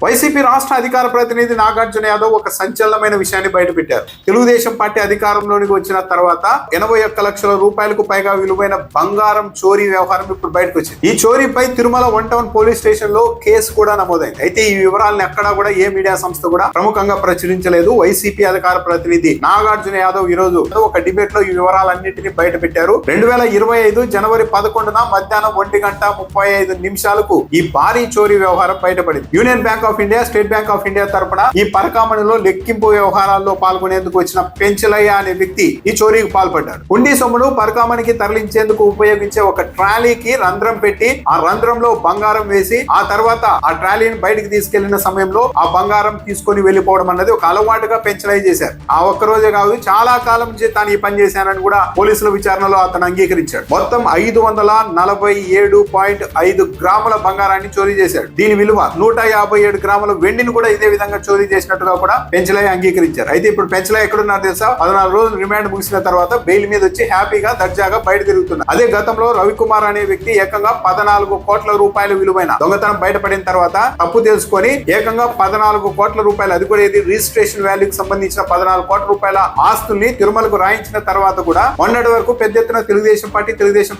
YCP రాష్ట్ర అధికార ప్రతినిధి నాగార్జున యాదవ్ ఒక సంచలనమైన విషయాన్ని బయటపెట్టారు. తెలుగుదేశం పార్టీ అధికారంలోనికి వచ్చిన తర్వాత 81 లక్షల రూపాయలకు పైగా విలువైన బంగారం చోరీ వ్యవహారం ఇప్పుడు బయటకు వచ్చింది. ఈ చోరీపై తిరుమల 1 టౌన్ పోలీస్ స్టేషన్ లో కేసు కూడా నమోదైంది. అయితే ఈ వివరాలను ఎక్కడా కూడా ఏ మీడియా సంస్థ కూడా ప్రముఖంగా ప్రచురించలేదు. వైసీపీ అధికార ప్రతినిధి నాగార్జున యాదవ్ ఈ రోజు ఒక డిబేట్ లో ఈ వివరాలన్నింటినీ బయట పెట్టారు. 2025 జనవరి 11న మధ్యాహ్నం 1:35 ఈ భారీ చోరీ వ్యవహారం బయటపడింది. Union bank of India, state bank of India తరపున ఈ పరకామణిలో లెక్కింపు వ్యవహారాల్లో పాల్గొనేందుకు వచ్చిన పెంచలయ్య అనే వ్యక్తి ఈ చోరీకి పాల్పడ్డాడు. హుండీ సొమ్మును పరకామణికి తరలించేందుకు ఉపయోగించే ఒక ట్రాలీకి రంధ్రం పెట్టి ఆ రంధ్రంలో బంగారం వేసి ఆ తర్వాత ఆ ట్రాలీని బయటికి తీసుకెళ్లిన సమయంలో ఆ బంగారం తీసుకొని వెళ్లిపోవడం అన్నది ఒక అలవాటుగా పెంచలయ్య చేశారు. ఆ ఒక్క రోజే కాదు, చాలా కాలం నుంచి తాను ఈ పని చేశానని కూడా పోలీసుల విచారణలో అతను అంగీకరించాడు. మొత్తం 547.5 గ్రాముల బంగారాన్ని చోరీ చేశాడు. దీని విలువ 157 గ్రాముల వెండిని కూడా ఇదే విధంగా చోరీ చేసినట్టుగా కూడా పెంచలయ్య అంగీకరించారు. అయితే ఇప్పుడు పెంచలయ్య ఎక్కడున్నారు తెలుసా? 14 రోజులు రిమాండ్ ముగిసిన తర్వాత బెయిల్ మీద వచ్చి హ్యాపీగా దర్జాగా బయట తిరుగుతున్నారు. అదే గతంలో రవికుమార్ అనే వ్యక్తి ఏకంగా 14 కోట్ల రూపాయల విలువైన దొంగతనం బయటపడిన తర్వాత తప్పు తెలుసుకొని ఏకంగా 14 కోట్ల రూపాయలు, అది కూడా ఇది రిజిస్ట్రేషన్ వాల్యూకి సంబంధించిన 14 కోట్ల రూపాయల ఆస్తుల్ని తిరుమలకు రాయించిన తర్వాత కూడా మొన్నటి వరకు పెద్ద ఎత్తున తెలుగుదేశం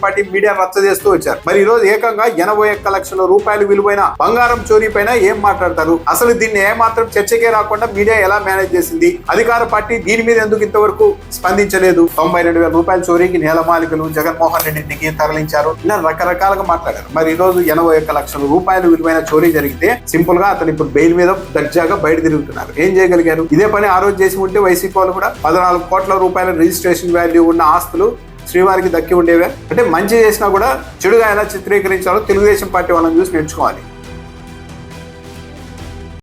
పార్టీ మీడియా రచ్చ చేస్తూ వచ్చారు. మరి ఈ రోజు ఏకంగా 81 లక్షల రూపాయలు విలువైన బంగారం చోరీ పైన ఏం మాట్లాడతారు? అసలు దీన్ని ఏమాత్రం చర్చకే రాకుండా మీడియా ఎలా మేనేజ్ చేసింది? అధికార పార్టీ దీని మీద ఎందుకు ఇంతవరకు స్పందించలేదు? 92,000 రూపాయల చోరీకి నేలమాలికలు జగన్మోహన్ రెడ్డికి తరలించారు, ఇలా రకరకాలుగా మాట్లాడారు. మరి ఈ రోజు 81 లక్షల రూపాయలు విలువైన చోరీ జరిగితే సింపుల్ గా అతను ఇప్పుడు బెయిల్ మీద దర్జాగా బయట తిరుగుతున్నారు. ఏం చేయగలిగారు? ఇదే పని ఆ రోజు చేసి ఉంటే వైసీపీ వాళ్ళు కూడా 14 కోట్ల రూపాయల రిజిస్ట్రేషన్ వాల్యూ ఉన్న ఆస్తులు శ్రీవారికి దక్కి ఉండేవే. అంటే మంచి చేసినా కూడా చెడుగా ఎలా చిత్రీకరించాలో తెలుగుదేశం పార్టీ వాళ్ళని చూసి నేర్చుకోవాలి.